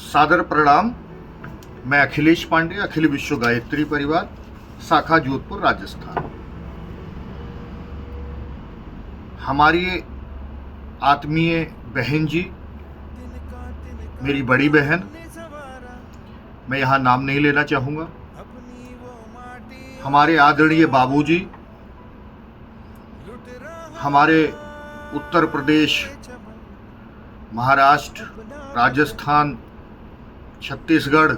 सादर प्रणाम। मैं अखिलेश पांडे, अखिल विश्व गायत्री परिवार, शाखा जोधपुर, राजस्थान। हमारी आत्मीय बहन जी, मेरी बड़ी बहन, मैं यहाँ नाम नहीं लेना चाहूँगा, हमारे आदरणीय बाबूजी, हमारे उत्तर प्रदेश, महाराष्ट्र, राजस्थान, छत्तीसगढ़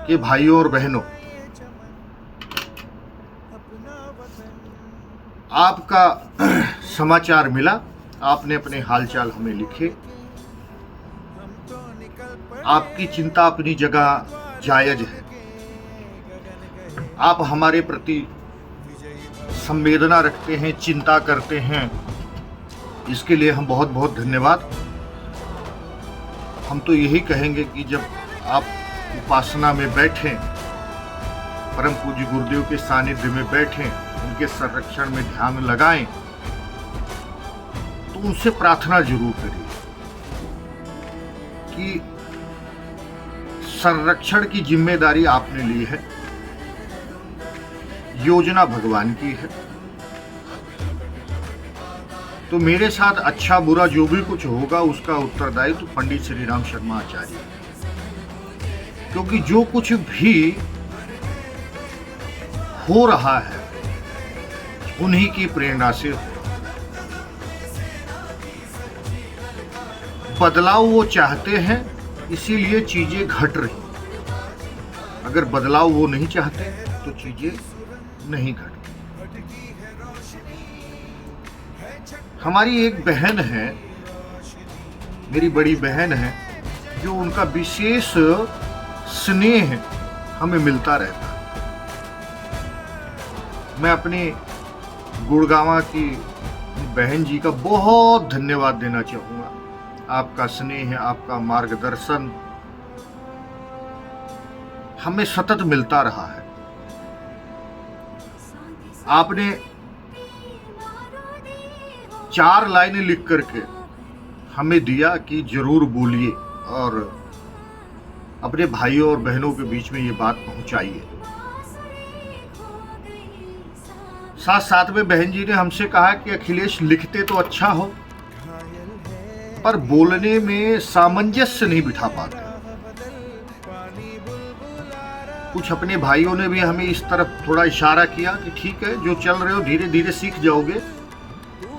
के भाइयों और बहनों, आपका समाचार मिला, आपने अपने हालचाल हमें लिखे। आपकी चिंता अपनी जगह जायज है। आप हमारे प्रति संवेदना रखते हैं, चिंता करते हैं, इसके लिए हम बहुत बहुत धन्यवाद। हम तो यही कहेंगे कि जब आप उपासना में बैठें, परम पूज्य गुरुदेव के सानिध्य में बैठें, उनके संरक्षण में ध्यान लगाएं, तो उनसे प्रार्थना जरूर करिए कि संरक्षण की जिम्मेदारी आपने ली है, योजना भगवान की है। तो मेरे साथ अच्छा बुरा जो भी कुछ होगा उसका उत्तरदायित्व तो पंडित श्री राम शर्मा आचार्य, क्योंकि जो कुछ भी हो रहा है उन्हीं की प्रेरणा से हो। बदलाव वो चाहते हैं, इसीलिए चीजें घट रही। अगर बदलाव वो नहीं चाहते तो चीजें नहीं घटती। हमारी एक बहन है, मेरी बड़ी बहन है, जो उनका विशेष स्नेह हमें मिलता रहता है। मैं अपने गुड़गांव की बहन जी का बहुत धन्यवाद देना चाहूँगा। आपका स्नेह, आपका मार्गदर्शन हमें सतत मिलता रहा है। आपने 4 लाइनें लिख करके हमें दिया कि जरूर बोलिए और अपने भाइयों और बहनों के बीच में ये बात पहुंचाइए। साथ साथ में बहन जी ने हमसे कहा कि अखिलेश, लिखते तो अच्छा हो पर बोलने में सामंजस्य नहीं बिठा पाते। कुछ अपने भाइयों ने भी हमें इस तरफ थोड़ा इशारा किया कि ठीक है, जो चल रहे हो धीरे धीरे सीख जाओगे,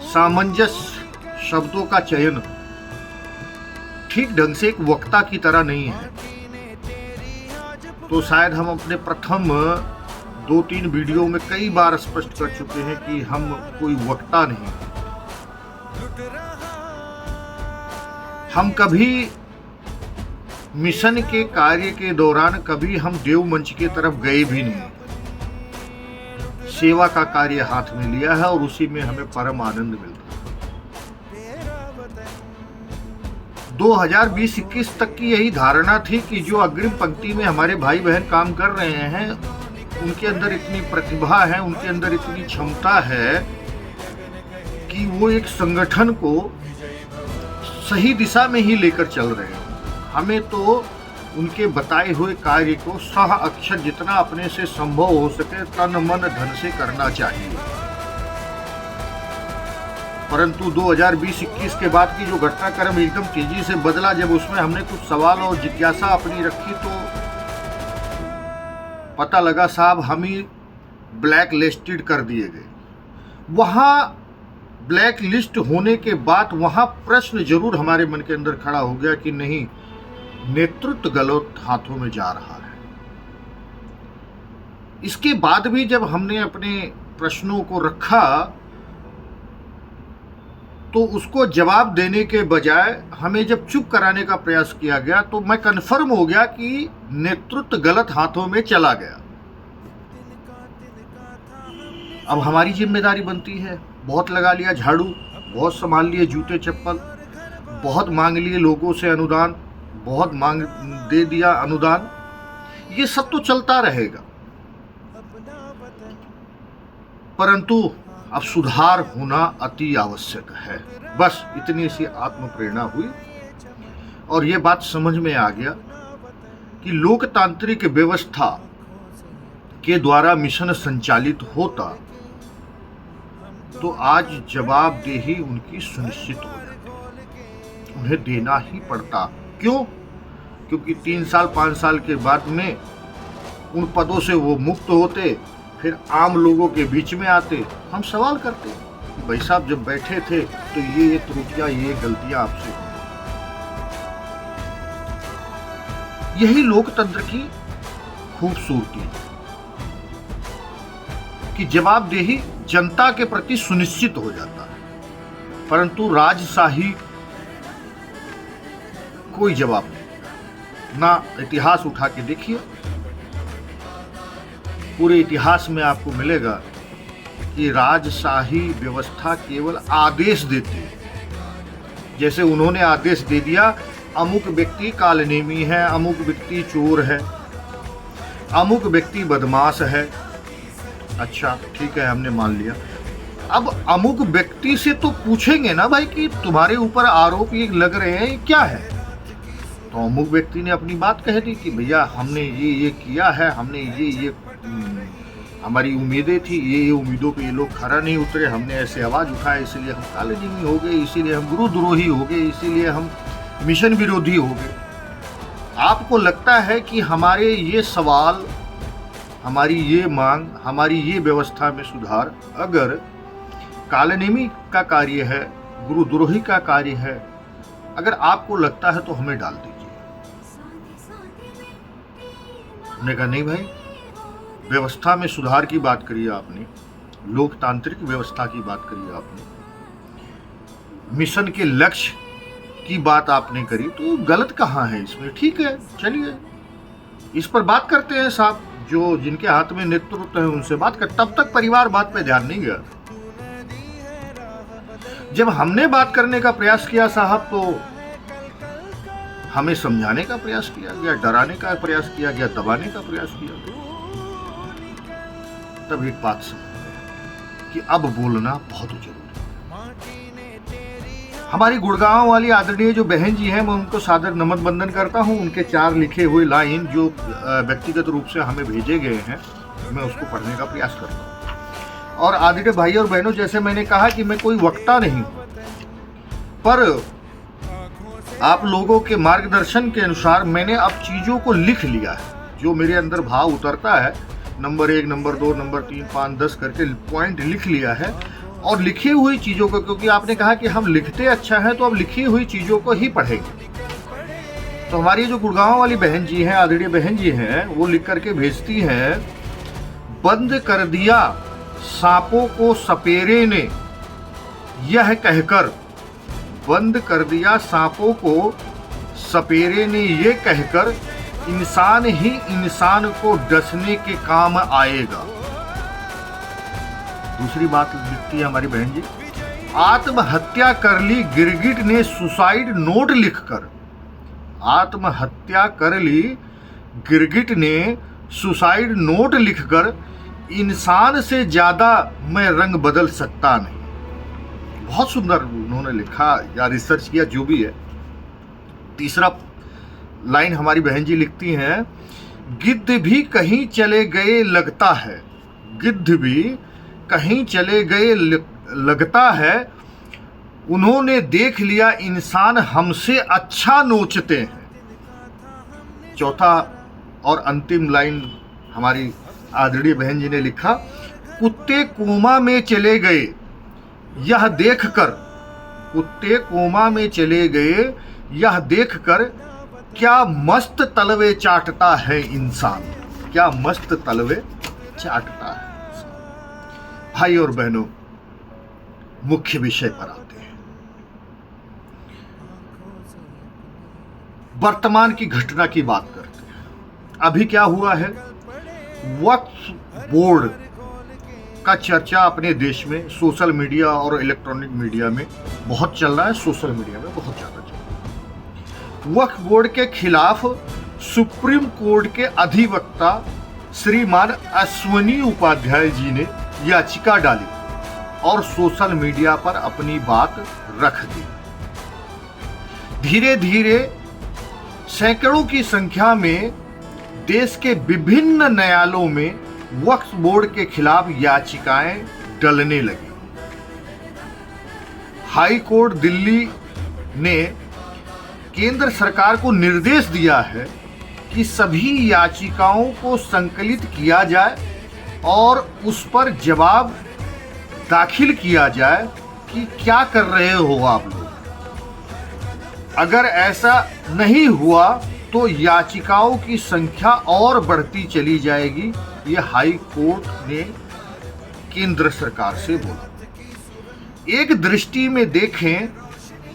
सामंजस्य शब्दों का चयन ठीक ढंग से एक वक्ता की तरह नहीं है। तो शायद हम अपने प्रथम 2-3 वीडियो में कई बार स्पष्ट कर चुके हैं कि हम कोई वक्ता नहीं। हम कभी मिशन के कार्य के दौरान कभी हम देव मंच की तरफ गए भी नहीं। सेवा का कार्य हाथ में लिया है और उसी में हमें परम आनंद मिलता है। 2020-21 तक की यही धारणा थी कि जो अग्रिम पंक्ति में हमारे भाई बहन काम कर रहे हैं, उनके अंदर इतनी प्रतिभा है, उनके अंदर इतनी क्षमता है कि वो एक संगठन को सही दिशा में ही लेकर चल रहे हैं। हमें तो उनके बताए हुए कार्य को सह अक्षर जितना अपने से संभव हो सके तन मन धन से करना चाहिए। परंतु 2020-21 के बाद की जो घटनाक्रम एकदम तेजी से बदला, जब उसमें हमने कुछ सवाल और जिज्ञासा अपनी रखी तो पता लगा साहब हम ही ब्लैक लिस्टेड कर दिए गए। वहाँ ब्लैक लिस्ट होने के बाद वहाँ प्रश्न जरूर हमारे मन के अंदर खड़ा हो गया कि नहीं, नेतृत्व गलत हाथों में जा रहा है। इसके बाद भी जब हमने अपने प्रश्नों को रखा तो उसको जवाब देने के बजाय हमें जब चुप कराने का प्रयास किया गया तो मैं कन्फर्म हो गया कि नेतृत्व गलत हाथों में चला गया। अब हमारी जिम्मेदारी बनती है। बहुत लगा लिया झाड़ू, बहुत संभाल लिए जूते चप्पल, बहुत मांग लिए लोगों से अनुदान, बहुत मांग दे दिया अनुदान, ये सब तो चलता रहेगा। परंतु अब सुधार होना अति आवश्यक है। बस इतनी सी आत्म प्रेरणा हुई और ये बात समझ में आ गया कि लोकतांत्रिक व्यवस्था के द्वारा मिशन संचालित होता तो आज जवाबदेही उनकी सुनिश्चित हो जाती, उन्हें देना ही पड़ता। क्यों? क्योंकि 3 साल 5 साल के बाद में उन पदों से वो मुक्त होते, फिर आम लोगों के बीच में आते, हम सवाल करते कि भाई साहब जब बैठे थे तो ये त्रुटियां, ये गलतियां आपसे। यही लोकतंत्र की खूबसूरती है कि जवाबदेही जनता के प्रति सुनिश्चित हो जाता है, परंतु राजशाही कोई जवाब नहीं। ना इतिहास उठा के देखिए, पूरे इतिहास में आपको मिलेगा कि राजशाही व्यवस्था केवल आदेश देती है। जैसे उन्होंने आदेश दे दिया अमुक व्यक्ति कालनेमी है, अमुक व्यक्ति चोर है, अमुक व्यक्ति बदमाश है। अच्छा ठीक है, हमने मान लिया। अब अमुक व्यक्ति से तो पूछेंगे ना भाई कि तुम्हारे ऊपर आरोप ये लग रहे हैं, ये क्या है? तो अमुक व्यक्ति ने अपनी बात कह दी कि भैया हमने ये किया है, हमने ये हमारी उम्मीदें थी, ये उम्मीदों पे ये लोग खरा नहीं उतरे, हमने ऐसे आवाज उठाए, इसीलिए हम कालेनेमी हो गए, इसीलिए हम गुरुद्रोही हो गए, इसीलिए हम मिशन विरोधी हो गए। आपको लगता है कि हमारे ये सवाल, हमारी ये मांग, हमारी ये व्यवस्था में सुधार अगर कालनेमी का कार्य है, गुरुद्रोही का कार्य है, अगर आपको लगता है तो हमें डाल दीजिए। हमने कहा नहीं भाई, व्यवस्था में सुधार की बात करी आपने, लोकतांत्रिक व्यवस्था की बात करी आपने, मिशन के लक्ष्य की बात आपने करी, तो गलत कहाँ है इसमें? ठीक है, चलिए इस पर बात करते हैं साहब, जो जिनके हाथ में नेतृत्व है उनसे बात कर। तब तक परिवार बात पे ध्यान नहीं गया। जब हमने बात करने का प्रयास किया साहब, तो हमें समझाने का प्रयास किया गया, डराने का प्रयास किया गया, दबाने का प्रयास किया गया। तब एक बात समझ कि अब बोलना बहुत जरूरी है। हमारी गुड़गांव वाली आदरणीय जो बहन जी हैं, मैं उनको सादर नमन बंदन करता हूं। उनके 4 लिखे हुए लाइन जो व्यक्तिगत रूप से हमें भेजे गए हैं, मैं उसको पढ़ने का प्रयास करता हूं। और आदरणीय भाई और बहनों, जैसे मैंने कहा कि मैं कोई वक्ता नहीं हूं, पर आप लोगों के मार्गदर्शन के अनुसार मैंने अब चीजों को लिख लिया है। जो मेरे अंदर भाव उतरता है, नंबर 1, नंबर 2, नंबर 3, 5, 10 करके पॉइंट लिख लिया है। और लिखी हुई चीजों को, क्योंकि आपने कहा कि हम लिखते अच्छा है, तो अब लिखी हुई चीजों को ही पढ़ेंगे। तो हमारी जो गुड़गांव वाली बहन जी हैं, आदरणीय बहन जी हैं, वो लिख करके भेजती हैं, बंद कर दिया सांपों को सपेरे ने यह कहकर, बंद कर दिया सांपों को सपेरे ने ये कहकर, इंसान ही इंसान को डसने के काम आएगा। दूसरी बात लिखती है हमारी बहन जी, आत्महत्या कर ली गिरगिट ने सुसाइड नोट लिखकर। आत्महत्या कर ली गिरगिट ने सुसाइड नोट लिखकर, इंसान से ज्यादा मैं रंग बदल सकता नहीं। बहुत सुंदर उन्होंने लिखा या रिसर्च किया, जो भी है। तीसरा लाइन हमारी बहन जी लिखती हैं, गिद्ध भी कहीं चले गए लगता है, गिद्ध भी कहीं चले गए लगता है, उन्होंने देख लिया इंसान हमसे अच्छा नोचते हैं। चौथा और अंतिम लाइन हमारी आदरणीय बहन जी ने लिखा, कुत्ते कोमा में चले गए यह देखकर, कुत्ते कोमा में चले गए यह देखकर, क्या मस्त तलवे चाटता है इंसान, क्या मस्त तलवे चाटता है। भाई और बहनों, मुख्य विषय पर आते हैं। वर्तमान की घटना की बात करते हैं। अभी क्या हुआ है, वक्फ बोर्ड का चर्चा अपने देश में सोशल मीडिया और इलेक्ट्रॉनिक मीडिया में बहुत चल रहा है, सोशल मीडिया में बहुत ज्यादा चल रहा है। वक्फ बोर्ड के खिलाफ सुप्रीम कोर्ट के अधिवक्ता श्रीमान अश्वनी उपाध्याय जी ने याचिका डाली। और सोशल मीडिया पर अपनी बात रख दी। धीरे धीरे सैकड़ों की संख्या में देश के विभिन्न न्यायालयों में वक्फ बोर्ड के खिलाफ याचिकाएं डलने लगी। हाई कोर्ट दिल्ली ने केंद्र सरकार को निर्देश दिया है कि सभी याचिकाओं को संकलित किया जाए और उस पर जवाब दाखिल किया जाए कि क्या कर रहे हो आप लोग। अगर ऐसा नहीं हुआ तो याचिकाओं की संख्या और बढ़ती चली जाएगी, ये हाई कोर्ट ने केंद्र सरकार से बोला। एक दृष्टि में देखें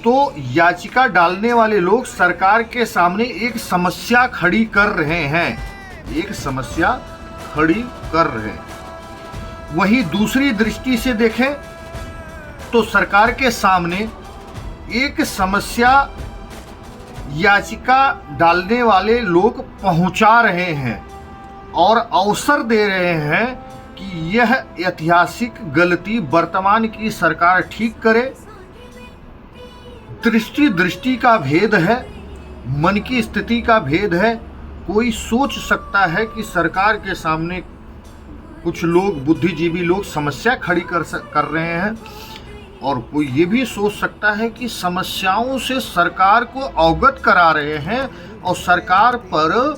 तो याचिका डालने वाले लोग सरकार के सामने एक समस्या खड़ी कर रहे हैं, वहीं दूसरी दृष्टि से देखें तो सरकार के सामने एक समस्या याचिका डालने वाले लोग पहुंचा रहे हैं और अवसर दे रहे हैं कि यह ऐतिहासिक गलती वर्तमान की सरकार ठीक करे। दृष्टि का भेद है, मन की स्थिति का भेद है। कोई सोच सकता है कि सरकार के सामने कुछ लोग, बुद्धिजीवी लोग समस्या खड़ी कर रहे हैं, और कोई ये भी सोच सकता है कि समस्याओं से सरकार को अवगत करा रहे हैं और सरकार पर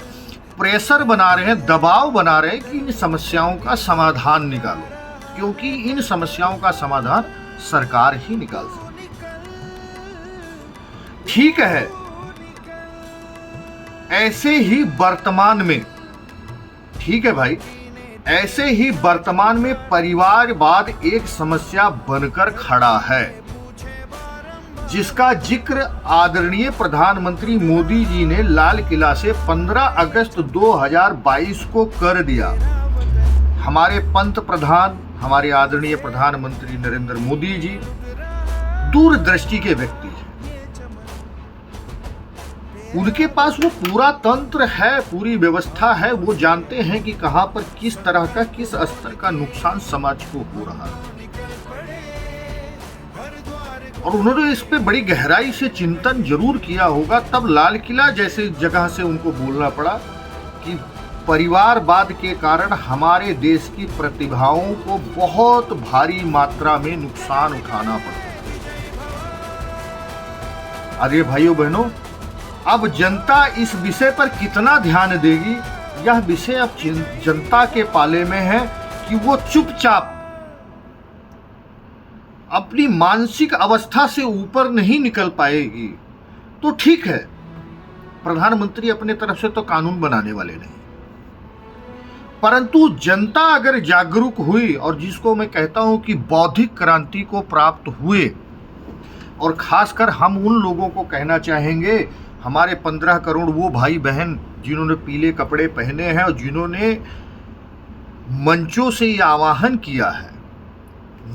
प्रेशर बना रहे हैं, दबाव बना रहे हैं कि इन समस्याओं का समाधान निकालो, क्योंकि इन समस्याओं का समाधान सरकार ही निकाल सकती है। ठीक है, ऐसे ही वर्तमान में, ठीक है भाई, ऐसे ही वर्तमान में परिवारवाद एक समस्या बनकर खड़ा है, जिसका जिक्र आदरणीय प्रधानमंत्री मोदी जी ने लाल किला से 15 अगस्त 2022 को कर दिया। हमारे पंत प्रधान, हमारे आदरणीय प्रधानमंत्री नरेंद्र मोदी जी दूरदृष्टि के व्यक्ति हैं। उनके पास वो पूरा तंत्र है, पूरी व्यवस्था है। वो जानते हैं कि कहां पर किस तरह का, किस स्तर का नुकसान समाज को हो रहा है, और उन्होंने इस पे बड़ी गहराई से चिंतन जरूर किया होगा। तब लाल किला जैसे जगह से उनको बोलना पड़ा कि परिवारवाद के कारण हमारे देश की प्रतिभाओं को बहुत भारी मात्रा में नुकसान उठाना पड़ता है। अरे भाइयों बहनों, अब जनता इस विषय पर कितना ध्यान देगी, यह विषय अब जनता के पाले में है कि वो चुपचाप अपनी मानसिक अवस्था से ऊपर नहीं निकल पाएगी। तो ठीक है, प्रधानमंत्री अपने तरफ से तो कानून बनाने वाले नहीं, परंतु जनता अगर जागरूक हुई, और जिसको मैं कहता हूं कि बौद्धिक क्रांति को प्राप्त हुए, और खासकर हम उन लोगों को कहना चाहेंगे, हमारे 15 करोड़ वो भाई बहन जिन्होंने पीले कपड़े पहने हैं और जिन्होंने मंचों से ये आह्वान किया है,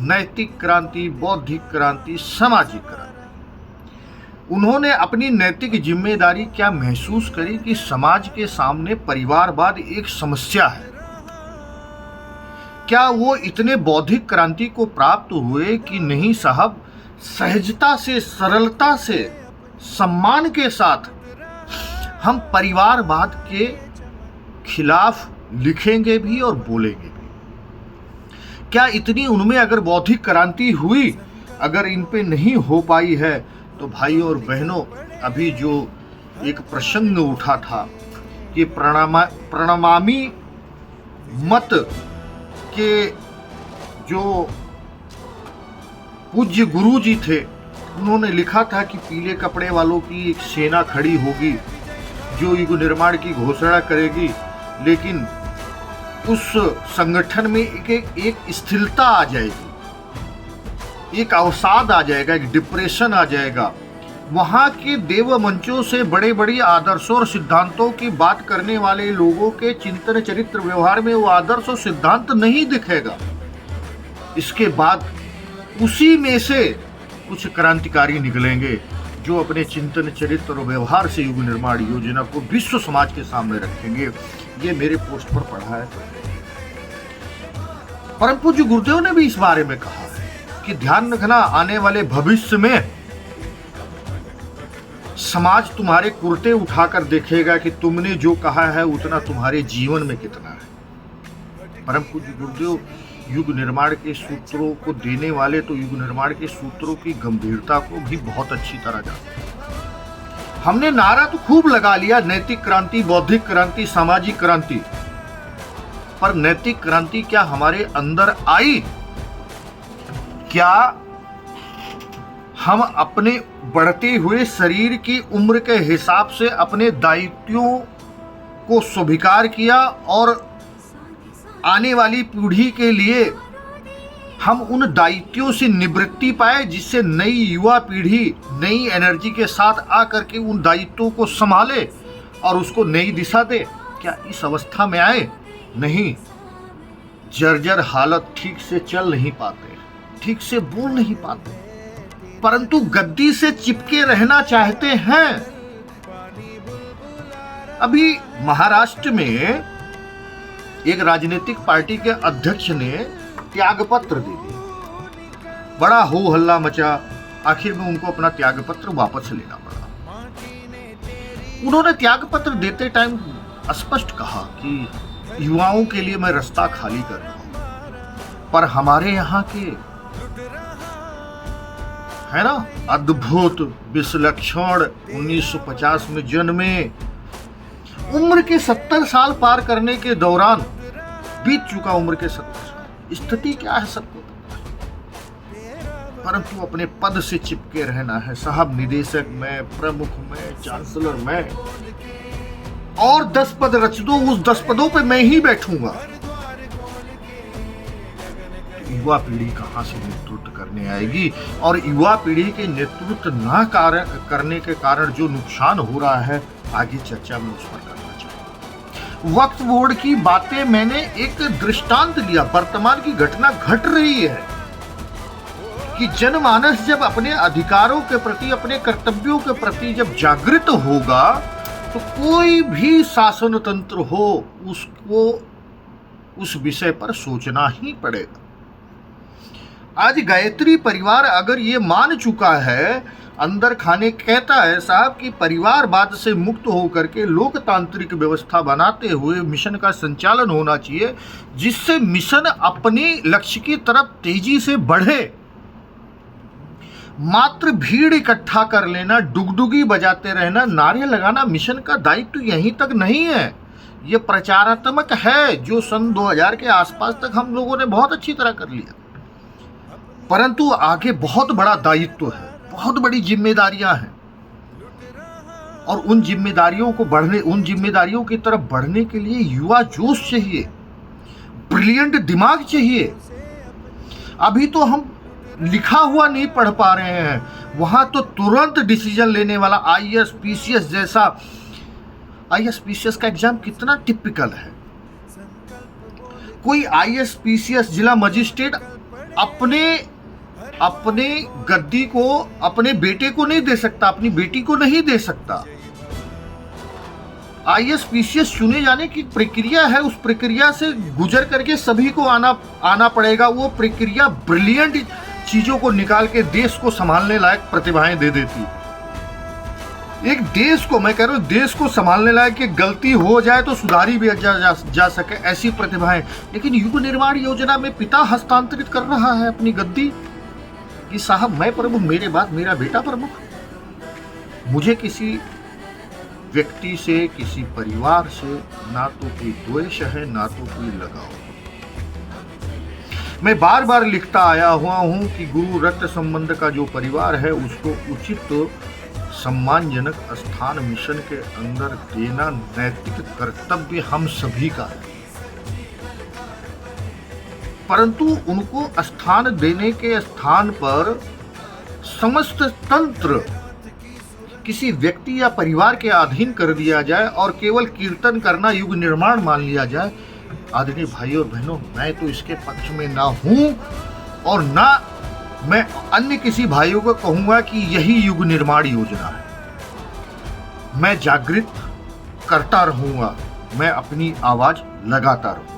नैतिक क्रांति, बौद्धिक क्रांति, सामाजिक क्रांति, उन्होंने अपनी नैतिक जिम्मेदारी क्या महसूस करी कि समाज के सामने परिवारवाद एक समस्या है। क्या वो इतने बौद्धिक क्रांति को प्राप्त हुए कि नहीं साहब, सहजता से, सरलता से, सम्मान के साथ हम परिवारवाद के खिलाफ लिखेंगे भी और बोलेंगे भी। क्या इतनी उनमें अगर बौद्धिक क्रांति हुई, अगर इन पे नहीं हो पाई है, तो भाइयों और बहनों, अभी जो एक प्रसंग उठा था कि प्रणमामि मत के जो पूज्य गुरु जी थे, उन्होंने लिखा था कि पीले कपड़े वालों की एक सेना खड़ी होगी जो युग निर्माण की घोषणा करेगी, लेकिन उस संगठन में एक स्थिरता आ जाएगी, एक अवसाद आ जाएगा, एक डिप्रेशन आ जाएगा। वहाँ के देव मंचों से बड़े बड़े आदर्शों और सिद्धांतों की बात करने वाले लोगों के चिंतन, चरित्र, व्यवहार में वो आदर्श और सिद्धांत नहीं दिखेगा। इसके बाद उसी में से कुछ क्रांतिकारी निकलेंगे जो अपने चिंतन, चरित्र और व्यवहार से युग निर्माण योजना को विश्व समाज के सामने रखेंगे। ये मेरे पोस्ट पर पढ़ा है। परम पूज्य गुरुदेव ने भी इस बारे में कहा है कि ध्यान रखना, आने वाले भविष्य में समाज तुम्हारे कुर्ते उठाकर देखेगा कि तुमने जो कहा है उतना तुम्हारे जीवन में कितना है। परम पूज्य गुरुदेव युग निर्माण के सूत्रों को देने वाले तो युग निर्माण के सूत्रों की गंभीरता को भी बहुत अच्छी तरह जानते हैं। हमने नारा तो खूब लगा लिया, नैतिक क्रांति, बौद्धिक क्रांति, सामाजिक क्रांति, पर नैतिक क्रांति क्या हमारे अंदर आई? क्या हम अपने बढ़ते हुए शरीर की उम्र के हिसाब से अपने दायित्वों को स्वीकार किया और आने वाली पीढ़ी के लिए हम उन दायित्वों से निवृत्ति पाए, जिससे नई युवा पीढ़ी नई एनर्जी के साथ आकर के उन दायित्वों को संभाले और उसको नई दिशा दे? क्या इस अवस्था में आए? नहीं। जर्जर हालत, ठीक से चल नहीं पाते, ठीक से बोल नहीं पाते, परंतु गद्दी से चिपके रहना चाहते हैं। अभी महाराष्ट्र में एक राजनीतिक पार्टी के अध्यक्ष ने त्यागपत्र दे दिया, बड़ा हो हल्ला मचा, आखिर में उनको अपना त्यागपत्र वापस लेना पड़ा। उन्होंने त्यागपत्र देते टाइम स्पष्ट कहा कि युवाओं के लिए मैं रास्ता खाली कर रहा हूं, पर हमारे यहाँ के है ना अद्भुत विलक्षण 1950 में जन्मे, उम्र के 70 साल पार करने के दौरान, बीत चुका उम्र के 70 साल, स्थिति क्या है सबको पता है, परंतु अपने पद से चिपके रहना है। साहब निदेशक में, प्रमुख में, चांसलर में, और 10 पद रच दो, उस 10 पदों पे मैं ही बैठूंगा। युवा पीढ़ी कहां से नेतृत्व करने आएगी? और युवा पीढ़ी के नेतृत्व न करने के कारण जो नुकसान हो रहा है, आगे चर्चा में उस पर करना चाहिए। वक्फ बोर्ड की बातें मैंने एक दृष्टांत लिया, वर्तमान की घटना घट रही है कि जनमानस जब अपने अधिकारों के प्रति, अपने कर्तव्यों के प्रति जब जागृत होगा, तो कोई भी शासन तंत्र हो, उसको उस विषय पर सोचना ही पड़ेगा। आज गायत्री परिवार अगर ये मान चुका है, अंदर खाने कहता है साहब कि परिवारवाद से मुक्त होकर के लोकतांत्रिक व्यवस्था बनाते हुए मिशन का संचालन होना चाहिए, जिससे मिशन अपने लक्ष्य की तरफ तेजी से बढ़े। मात्र भीड़ इकट्ठा कर लेना, डुगडुगी बजाते रहना, नारे लगाना मिशन का दायित्व यहीं तक नहीं है। ये प्रचारात्मक है जो सन 2000 के आसपास तक हम लोगों ने बहुत अच्छी तरह कर लिया, परंतु आगे बहुत बड़ा दायित्व है, बहुत बड़ी जिम्मेदारियां हैं, और उन जिम्मेदारियों की तरफ बढ़ने के लिए युवा जोश चाहिए, ब्रिलियंट दिमाग चाहिए। अभी तो हम लिखा हुआ नहीं पढ़ पा रहे हैं, वहां तो तुरंत डिसीजन लेने वाला आईएएस पीसीएस जैसा, आईएएस पीसीएस का एग्जाम कितना टिपिकल है। कोई आईएएस पीसीएस जिला मजिस्ट्रेट अपने गद्दी को अपने बेटे को नहीं दे सकता, अपनी बेटी को नहीं दे सकता। आईएएस पीसीएस चुने जाने की प्रक्रिया है, उस प्रक्रिया से गुजर करके सभी को आना पड़ेगा। वो प्रक्रिया ब्रिलियंट चीजों को निकाल के देश को संभालने लायक प्रतिभाएं दे देती। एक देश को, मैं कह रहा हूं देश को संभालने लायक, कि गलती हो जाए तो सुधारी भी जा सके, ऐसी प्रतिभाएं। लेकिन युग निर्माण योजना में पिता हस्तांतरित कर रहा है अपनी गद्दी कि साहब मैं प्रमुख, मेरे बाद मेरा बेटा प्रमुख। मुझे किसी व्यक्ति से, किसी परिवार से ना तो कोई द्वेष है, ना तो कोई लगाव। मैं बार बार लिखता आया हुआ हूं कि गुरु रक्त संबंध का जो परिवार है, उसको उचित सम्मानजनक स्थान मिशन के अंदर देना नैतिक कर्तव्य हम सभी का है, परंतु उनको स्थान देने के स्थान पर समस्त तंत्र किसी व्यक्ति या परिवार के अधीन कर दिया जाए और केवल कीर्तन करना युग निर्माण मान लिया जाए। आदरणीय भाइयों और बहनों, मैं तो इसके पक्ष में ना हूं और ना मैं अन्य किसी भाइयों को कहूंगा कि यही युग निर्माण योजना है। मैं जागृत करता रहूंगा, मैं अपनी आवाज लगाता रहूंगा।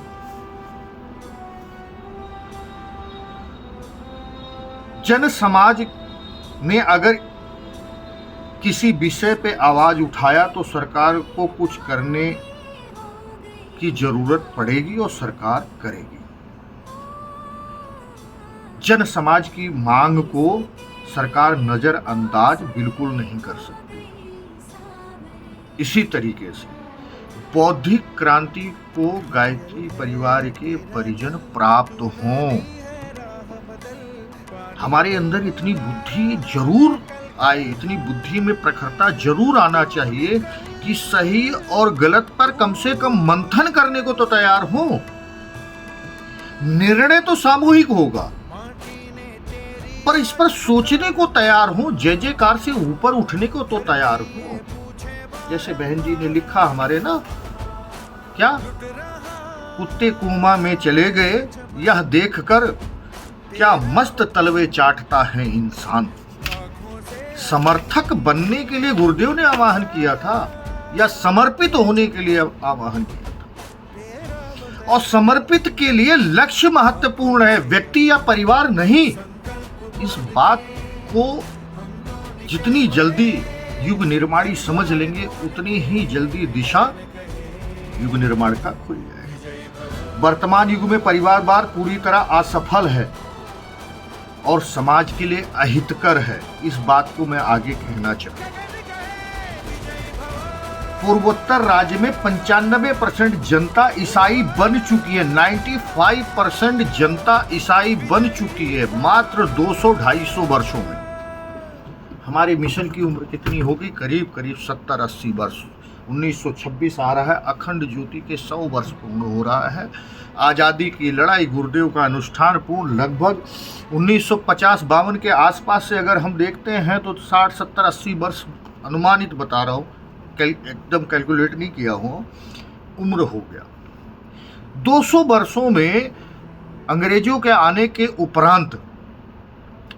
जन समाज ने अगर किसी विषय पे आवाज उठाया तो सरकार को कुछ करने की जरूरत पड़ेगी और सरकार करेगी। जन समाज की मांग को सरकार नजरअंदाज बिल्कुल नहीं कर सकती। इसी तरीके से बौद्धिक क्रांति को गायत्री परिवार के परिजन प्राप्त हों। हमारे अंदर इतनी बुद्धि जरूर आए, इतनी बुद्धि में प्रखरता जरूर आना चाहिए कि सही और गलत पर कम से कम मंथन करने को तो तैयार हो। निर्णय तो सामूहिक होगा, पर इस पर सोचने को तैयार हो, जय जयकार से ऊपर उठने को तो तैयार हो। जैसे बहन जी ने लिखा हमारे ना, क्या कुत्ते कुआं में चले गए, यह देखकर क्या मस्त तलवे चाटता है इंसान। समर्थक बनने के लिए गुरुदेव ने आह्वान किया था या समर्पित होने के लिए आह्वान किया था? और समर्पित के लिए लक्ष्य महत्वपूर्ण है, व्यक्ति या परिवार नहीं। इस बात को जितनी जल्दी युग निर्माणी समझ लेंगे उतनी ही जल्दी दिशा युग निर्माण का खुल जाएगा। वर्तमान युग में परिवारवाद पूरी तरह असफल है और समाज के लिए अहितकर है। इस बात को मैं आगे कहना चाहूंगा। पूर्वोत्तर राज्य में 95% जनता ईसाई बन चुकी है। 95% जनता ईसाई बन चुकी है मात्र 200-250 वर्षों में। हमारे मिशन की उम्र कितनी होगी? करीब करीब 70-80 वर्ष। 1926 आ रहा है, अखंड ज्योति के 100 वर्ष पूर्ण हो रहा है। आज़ादी की लड़ाई, गुरुदेव का अनुष्ठान पूर्ण लगभग 1950-52 के आसपास से अगर हम देखते हैं तो 60-70-80 वर्ष अनुमानित बता रहा हूँ, एकदम कैलकुलेट नहीं किया हो, उम्र हो गया। 200 वर्षों में अंग्रेजों के आने के उपरांत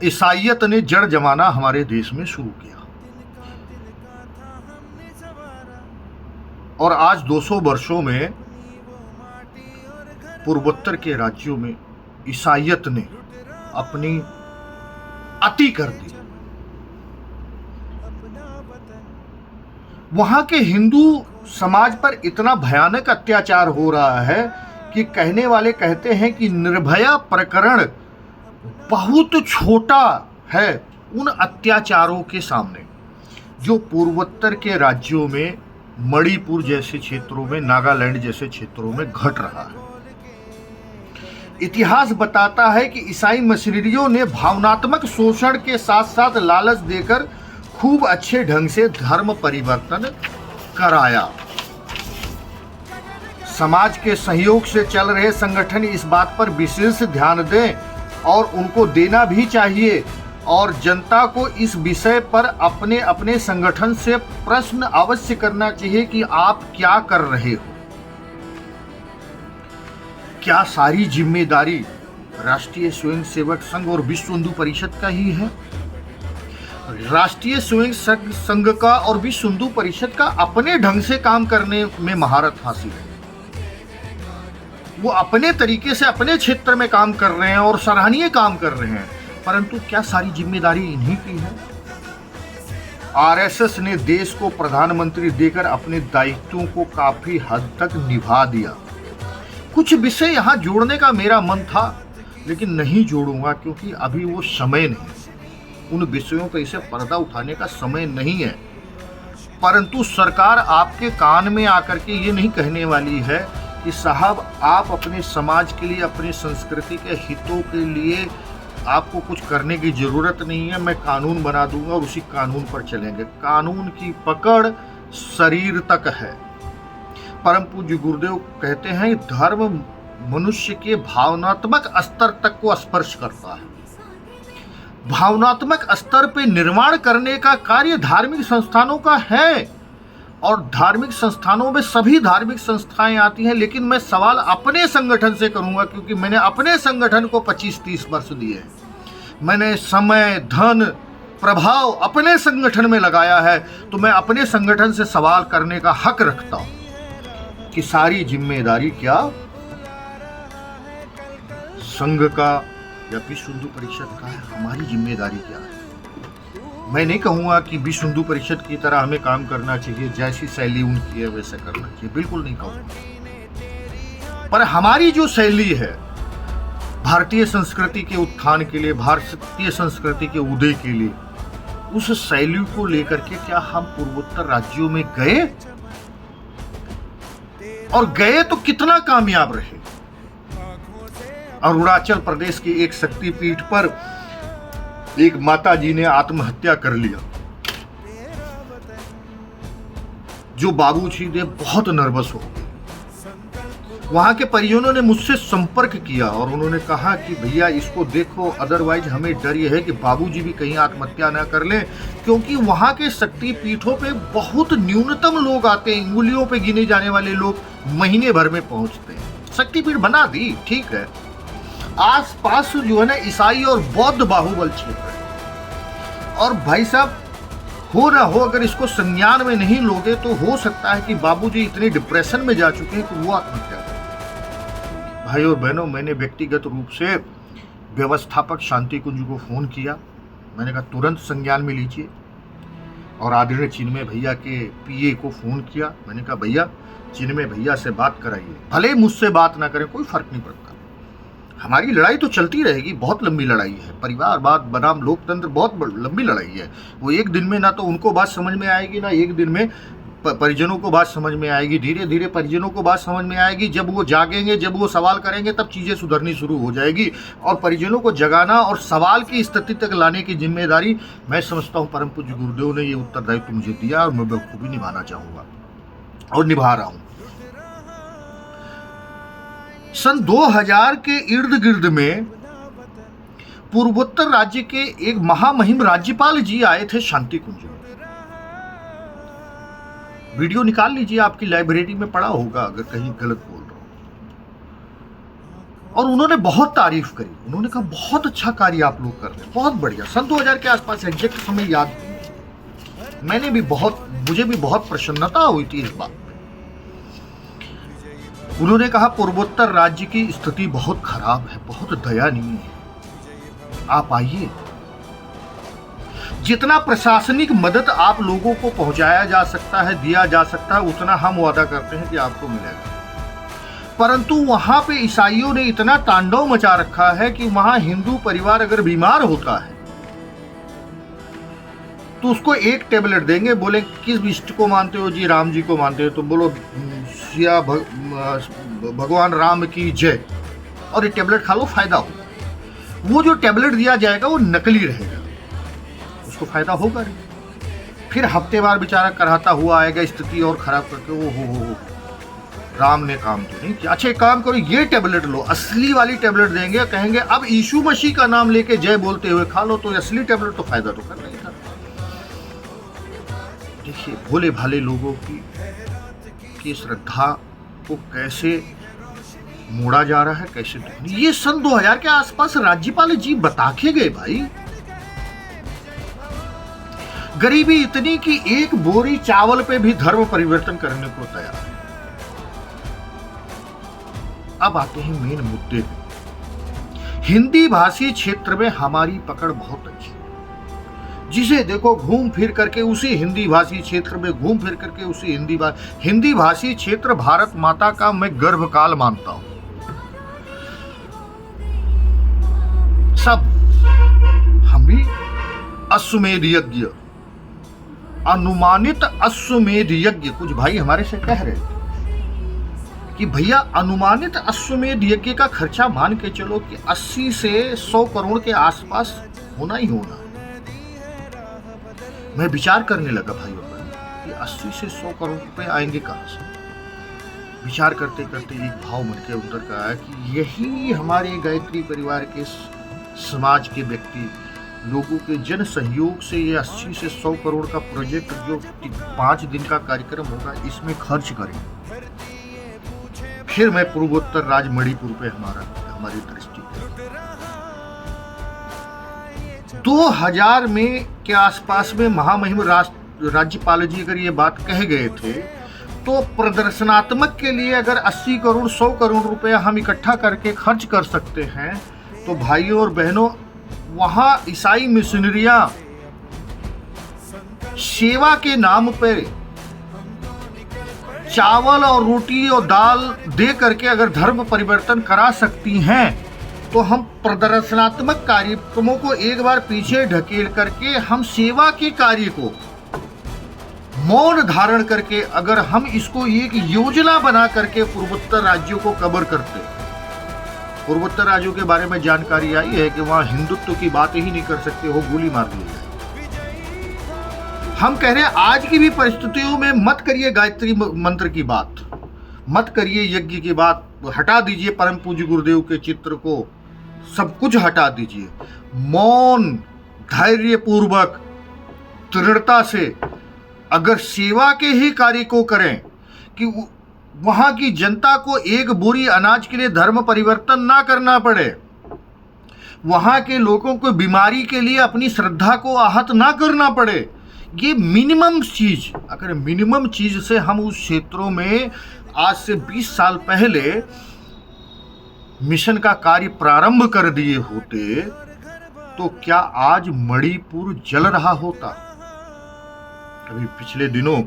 ईसाइयत ने जड़ जमाना हमारे देश में शुरू किया और आज 200 वर्षों में पूर्वोत्तर के राज्यों में ईसाइयत ने अपनी अति कर दी। वहां के हिंदू समाज पर इतना भयानक अत्याचार हो रहा है कि कहने वाले कहते हैं कि निर्भया प्रकरण बहुत छोटा है उन अत्याचारों के सामने जो पूर्वोत्तर के राज्यों में, मणिपुर जैसे क्षेत्रों में, नागालैंड जैसे क्षेत्रों में घट रहा है। इतिहास बताता है कि ईसाई मिशनरियों ने भावनात्मक शोषण के साथ साथ लालच देकर खूब अच्छे ढंग से धर्म परिवर्तन कराया। समाज के सहयोग से चल रहे संगठन इस बात पर विशेष ध्यान दें और उनको देना भी चाहिए और जनता को इस विषय पर अपने अपने संगठन से प्रश्न अवश्य करना चाहिए कि आप क्या कर रहे हो। क्या सारी जिम्मेदारी राष्ट्रीय स्वयंसेवक संघ और विश्व हिंदू परिषद का ही है? राष्ट्रीय स्वयं संघ का और विश्व हिंदू परिषद का अपने ढंग से काम करने में महारत हासिल है। वो अपने तरीके से अपने क्षेत्र में काम कर रहे हैं और सराहनीय काम कर रहे हैं, परंतु क्या सारी जिम्मेदारी इन्हीं की है? आरएसएस ने देश को प्रधानमंत्री देकर अपने दायित्वों को काफी हद तक निभा दिया। कुछ विषय यहाँ जोड़ने का मेरा मन था लेकिन नहीं जोड़ूंगा क्योंकि अभी वो समय नहीं, उन विषयों पर इसे पर्दा उठाने का समय नहीं है। परंतु सरकार आपके कान में आकर के ये नहीं कहने वाली है कि साहब आप अपने समाज के लिए, अपनी संस्कृति के हितों के लिए आपको कुछ करने की जरूरत नहीं है, मैं कानून बना दूंगा और उसी कानून पर चलेंगे। कानून की पकड़ शरीर तक है। परम पूज्य गुरुदेव कहते हैं धर्म मनुष्य के भावनात्मक स्तर तक को स्पर्श करता है। भावनात्मक स्तर पे निर्माण करने का कार्य धार्मिक संस्थानों का है और धार्मिक संस्थानों में सभी धार्मिक संस्थाएं आती हैं, लेकिन मैं सवाल अपने संगठन से करूंगा क्योंकि मैंने अपने संगठन को 25-30 वर्ष दिए हैं। मैंने समय, धन, प्रभाव अपने संगठन में लगाया है, तो मैं अपने संगठन से सवाल करने का हक रखता हूं कि सारी जिम्मेदारी क्या संघ का, या विश्व हिंदू परिषद का है, हमारी जिम्मेदारी क्या है। मैं नहीं कहूँगा कि विश्व हिंदू परिषद की तरह हमें काम करना चाहिए, जैसी शैली उनकी है वैसे करना चाहिए, बिल्कुल नहीं कहूँगा। पर हमारी जो शैली है भारतीय संस्कृति के उत्थान के लिए, भारतीय संस्कृति के उदय के लिए, उस शैली को लेकर के क्या हम पूर्वोत्तर राज्यों में गए, और गए तो कितना कामयाब रहे। अरुणाचल प्रदेश की एक शक्तिपीठ पर एक माता जी ने आत्महत्या कर लिया, जो बाबूजी ने बहुत नर्वस हो गए। वहां के परिजनों ने मुझसे संपर्क किया और उन्होंने कहा कि भैया इसको देखो, अदरवाइज हमें डर यह है कि बाबूजी भी कहीं आत्महत्या ना कर लें, क्योंकि वहां के शक्तिपीठों पे बहुत न्यूनतम लोग आते हैं, अंगुलियों पे गिने जाने वाले लोग महीने भर में पहुंचते हैं। शक्तिपीठ बना दी, ठीक है, आसपास जो है ना ईसाई और बौद्ध बाहुबल क्षेत्र है। और भाई साहब, हो ना हो, अगर इसको संज्ञान में नहीं लोगे तो हो सकता है कि बाबूजी इतने डिप्रेशन में जा चुके हैं कि वो आत्महत्या करें। भाई और बहनों, मैंने व्यक्तिगत रूप से व्यवस्थापक शांति कुंज को फोन किया। मैंने कहा तुरंत संज्ञान में लीजिए, और आदरणीय चिन्मय भैया के पीए को फोन किया। मैंने कहा भैया चिन्मय भैया से बात कराइए, भले मुझसे बात ना करें, कोई फर्क नहीं पड़ता, हमारी लड़ाई तो चलती रहेगी, बहुत लंबी लड़ाई है, परिवारवाद बनाम लोकतंत्र बहुत लंबी लड़ाई है। वो एक दिन में ना तो उनको बात समझ में आएगी, ना एक दिन में परिजनों को बात समझ में आएगी। धीरे धीरे परिजनों को बात समझ में आएगी, जब वो जागेंगे, जब वो सवाल करेंगे, तब चीज़ें सुधरनी शुरू हो जाएगी। और परिजनों को जगाना और सवाल की स्थिति तक लाने की जिम्मेदारी मैं समझता हूँ परम पूज्य गुरुदेव ने ये उत्तरदायित्व मुझे दिया, और मैं बखूबी निभाना चाहूँगा और निभा रहा हूँ। सन 2000 के इर्द गिर्द में पूर्वोत्तर राज्य के एक महामहिम राज्यपाल जी आए थे शांति कुंज में। वीडियो निकाल लीजिए, आपकी लाइब्रेरी में पड़ा होगा अगर कहीं गलत बोल रहा हूं। और उन्होंने बहुत तारीफ करी, उन्होंने कहा बहुत अच्छा कार्य आप लोग कर रहे हैं, बहुत बढ़िया। सन 2000 के आसपास, एग्जैक्ट समय याद नहीं, मुझे भी बहुत प्रसन्नता हुई थी इस बात। उन्होंने कहा पूर्वोत्तर राज्य की स्थिति बहुत खराब है, बहुत दयनीय है, आप आइए, जितना प्रशासनिक मदद आप लोगों को पहुंचाया जा सकता है, दिया जा सकता है, उतना हम वादा करते हैं कि आपको मिलेगा। परंतु वहां पे ईसाइयों ने इतना तांडव मचा रखा है कि वहां हिंदू परिवार अगर बीमार होता है तो उसको एक टेबलेट देंगे, बोले किस इष्ट को मानते हो जी? राम जी को मानते हो, तो बोलो सिया भगवान राम की जय, और ये टेबलेट खा लो, फायदा हो। वो जो टेबलेट दिया जाएगा वो नकली रहेगा, उसको फायदा होगा नहीं। फिर हफ्तेवार बेचारा कराता हुआ आएगा, स्थिति और खराब करके, ओ हो राम ने काम तो नहीं किया। अच्छा एक काम करो, ये टेबलेट लो, असली वाली टेबलेट देंगे, कहेंगे अब यीशु मसीह का नाम लेके जय बोलते हुए खा लो, तो असली टेबलेट तो फायदा तो कर नहीं था। देखिए भोले भाले लोगों की श्रद्धा को कैसे मोड़ा जा रहा है, कैसे ये सन 2000 के आसपास राज्यपाल जी बता के गए। भाई गरीबी इतनी कि एक बोरी चावल पे भी धर्म परिवर्तन करने को तैयार है। अब आते हैं मेन मुद्दे पे। हिंदी भाषी क्षेत्र में हमारी पकड़ बहुत अच्छी है, जिसे देखो घूम फिर करके उसी हिंदी भाषी क्षेत्र में घूम फिर करके उसी हिंदी भाषी क्षेत्र भारत माता का मैं गर्भकाल मानता हूं। सब हम भी अश्वमेध यज्ञ, अनुमानित अश्वमेध यज्ञ, कुछ भाई हमारे से कह रहे थे कि भैया अनुमानित अश्वमेध यज्ञ का खर्चा मान के चलो कि 80 से 100 करोड़ के आसपास होना ही होना। मैं विचार करने लगा भाई कि 80 से 100 करोड़ रुपए आएंगे कहां से। विचार करते करते एक भाव मन के अंदर का आया कि यही हमारे गायत्री परिवार के समाज के व्यक्ति लोगों के जन सहयोग से ये 80 से 100 करोड़ का प्रोजेक्ट जो 5 दिन का कार्यक्रम होगा इसमें खर्च करेंगे। फिर मैं पूर्वोत्तर राज्य मणिपुर पे हमारी दृष्टि 2000 में के आसपास में महामहिम राज्यपाल जी अगर ये बात कह गए थे तो प्रदर्शनात्मक के लिए अगर 80 करोड़ 100 करोड़ रुपए हम इकट्ठा करके खर्च कर सकते हैं तो भाइयों और बहनों, वहां ईसाई मिशनरियां सेवा के नाम पे चावल और रोटी और दाल दे करके अगर धर्म परिवर्तन करा सकती हैं, तो हम प्रदर्शनात्मक कार्यक्रमों को एक बार पीछे ढकेल करके हम सेवा के कार्य को मौन धारण करके अगर हम इसको एक योजना बना करके पूर्वोत्तर राज्यों को कवर करते। पूर्वोत्तर राज्यों के बारे में जानकारी आई है कि वहां हिंदुत्व की बात ही नहीं कर सकते हो, गोली मार दी जाए। हम कह रहे हैं आज की भी परिस्थितियों में मत करिए गायत्री मंत्र की बात, मत करिए यज्ञ की बात, हटा दीजिए परम पूज्य गुरुदेव के चित्र को, सब कुछ हटा दीजिए। मौन धैर्य पूर्वक दृढ़ता से अगर सेवा के ही कार्य को करें कि वहां की जनता को एक बोरी अनाज के लिए धर्म परिवर्तन ना करना पड़े, वहां के लोगों को बीमारी के लिए अपनी श्रद्धा को आहत ना करना पड़े, ये मिनिमम चीज, अगर मिनिमम चीज से हम उस क्षेत्रों में आज से 20 साल पहले मिशन का कार्य प्रारंभ कर दिए होते, तो क्या आज मणिपुर जल रहा होता? अभी पिछले दिनों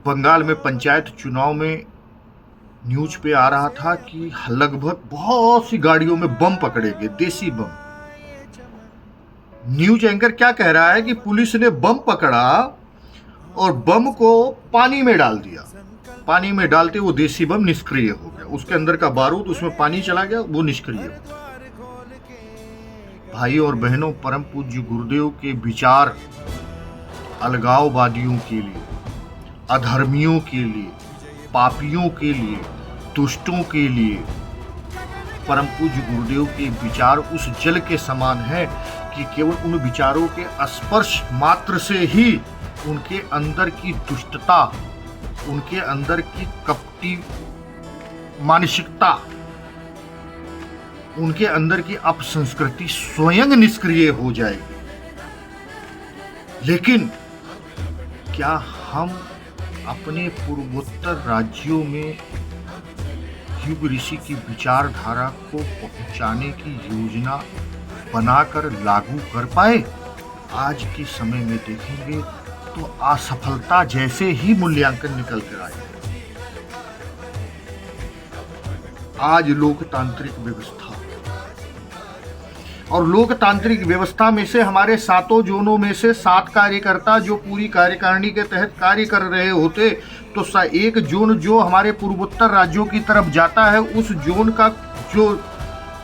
बंगाल में पंचायत चुनाव में न्यूज पे आ रहा था कि लगभग बहुत सी गाड़ियों में बम पकड़े गए, देसी बम। न्यूज एंकर क्या कह रहा है कि पुलिस ने बम पकड़ा और बम को पानी में डाल दिया, पानी में डालते वो देसी बम निष्क्रिय हो गया, उसके अंदर का बारूद उसमें पानी चला गया, वो निष्क्रिय हो गया। भाइयों और बहनों, परम पूज्य गुरुदेव के विचार अलगाववादियों के लिए, अधर्मियों के लिए, पापियों के लिए, दुष्टों के लिए, परम पूज्य गुरुदेव के विचार उस जल के समान है कि केवल उन विचारों के स्पर्श मात्र से ही उनके अंदर की दुष्टता, उनके अंदर की कपटी मानसिकता, उनके अंदर की अपसंस्कृति स्वयं निष्क्रिय हो जाएगी। लेकिन क्या हम अपने पूर्वोत्तर राज्यों में युग ऋषि की विचारधारा को पहुंचाने की योजना बनाकर लागू कर पाए? आज के समय में देखेंगे तो असफलता जैसे ही मूल्यांकन निकल कर आए। आज लोकतांत्रिक व्यवस्था, और लोकतांत्रिक व्यवस्था में से हमारे 7 जोनों में से 7 कार्यकर्ता जो पूरी कार्यकारिणी के तहत कार्य कर रहे होते, तो एक जोन जो हमारे पूर्वोत्तर राज्यों की तरफ जाता है, उस जोन का जो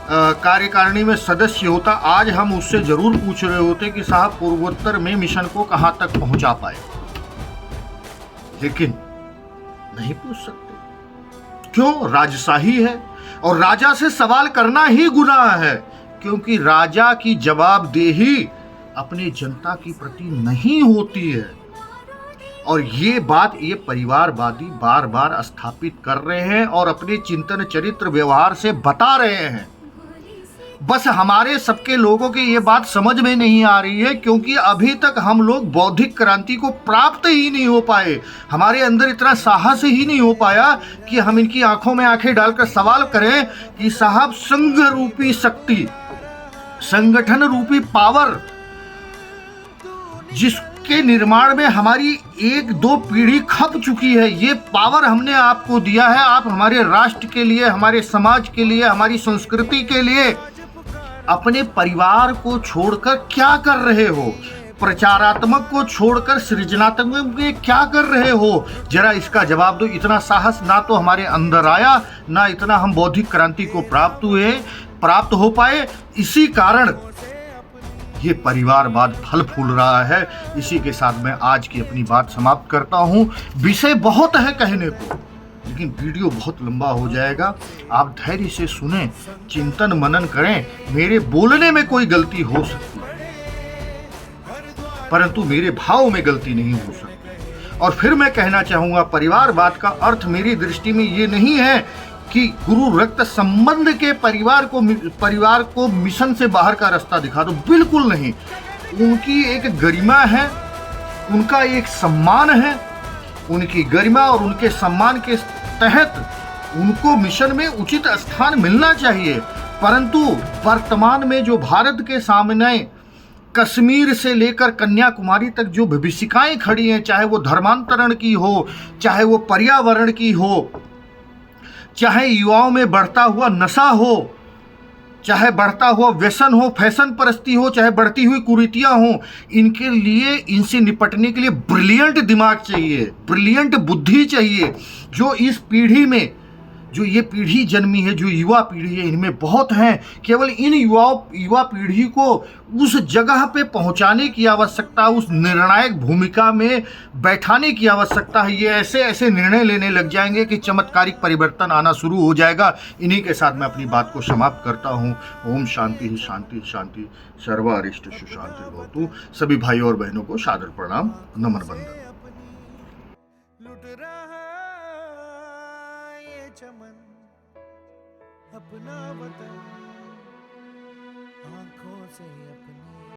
कार्यकारिणी में सदस्य होता, आज हम उससे जरूर पूछ रहे होते कि साहब पूर्वोत्तर में मिशन को कहां तक पहुंचा पाए। लेकिन नहीं पूछ सकते, क्यों? राजशाही है, और राजा से सवाल करना ही गुनाह है, क्योंकि राजा की जवाबदेही अपने जनता की प्रति नहीं होती है। और ये बात ये परिवारवादी बार बार स्थापित कर रहे हैं और अपने चिंतन चरित्र व्यवहार से बता रहे हैं। बस हमारे सबके लोगों की ये बात समझ में नहीं आ रही है, क्योंकि अभी तक हम लोग बौद्धिक क्रांति को प्राप्त ही नहीं हो पाए। हमारे अंदर इतना साहस ही नहीं हो पाया कि हम इनकी आंखों में आंखें डालकर सवाल करें कि साहब संघ रूपी शक्ति, संगठन रूपी पावर, जिसके निर्माण में हमारी 1-2 पीढ़ी खप चुकी है, ये पावर हमने आपको दिया है। आप हमारे राष्ट्र के लिए, हमारे समाज के लिए, हमारी संस्कृति के लिए अपने परिवार को छोड़कर क्या कर रहे हो? प्रचारात्मक को छोड़कर सृजनात्मक में क्या कर रहे हो? जरा इसका जवाब दो। इतना साहस ना तो हमारे अंदर आया, ना इतना हम बौद्धिक क्रांति को प्राप्त हो पाए। इसी कारण ये परिवारवाद फल फूल रहा है। इसी के साथ मैं आज की अपनी बात समाप्त करता हूं। विषय बहुत है कहने को, लेकिन वीडियो बहुत लंबा हो जाएगा। आप धैर्य से सुने, चिंतन मनन करें। मेरे बोलने में कोई गलती हो सकती है, परंतु मेरे भाव में गलती नहीं हो सकती। और फिर मैं कहना चाहूंगा, परिवारवाद का अर्थ मेरी दृष्टि में ये नहीं है कि गुरु रक्त संबंध के परिवार को मिशन से बाहर का रास्ता दिखा दो, बिल्कुल नहीं। उनकी एक गरिमा है, उनका एक सम्मान है, उनकी गरिमा और उनके सम्मान के तहत उनको मिशन में उचित स्थान मिलना चाहिए। परंतु वर्तमान में जो भारत के सामने कश्मीर से लेकर कन्याकुमारी तक जो विभीषिकाएं खड़ी हैं, चाहे वो धर्मांतरण की हो, चाहे वो पर्यावरण की हो, चाहे युवाओं में बढ़ता हुआ नशा हो, चाहे बढ़ता हुआ व्यसन हो, फैशन परस्ती हो, चाहे बढ़ती हुई कुरीतियां हो, इनके लिए, इनसे निपटने के लिए ब्रिलियंट दिमाग चाहिए, ब्रिलियंट बुद्धि चाहिए, जो इस पीढ़ी में, जो ये पीढ़ी जन्मी है, जो युवा पीढ़ी है, इनमें बहुत हैं। केवल इन युवा पीढ़ी को उस जगह पे पहुंचाने की आवश्यकता, उस निर्णायक भूमिका में बैठाने की आवश्यकता है। ये ऐसे ऐसे निर्णय लेने लग जाएंगे कि चमत्कारिक परिवर्तन आना शुरू हो जाएगा। इन्हीं के साथ मैं अपनी बात को समाप्त करता हूँ। ओम शांति ही शांति शांति, सर्व अरिष्ट सुशांति भवतु। सभी भाई और बहनों को सादर प्रणाम, नमन बंदन। चमन अपना वतन आंखों से अपनी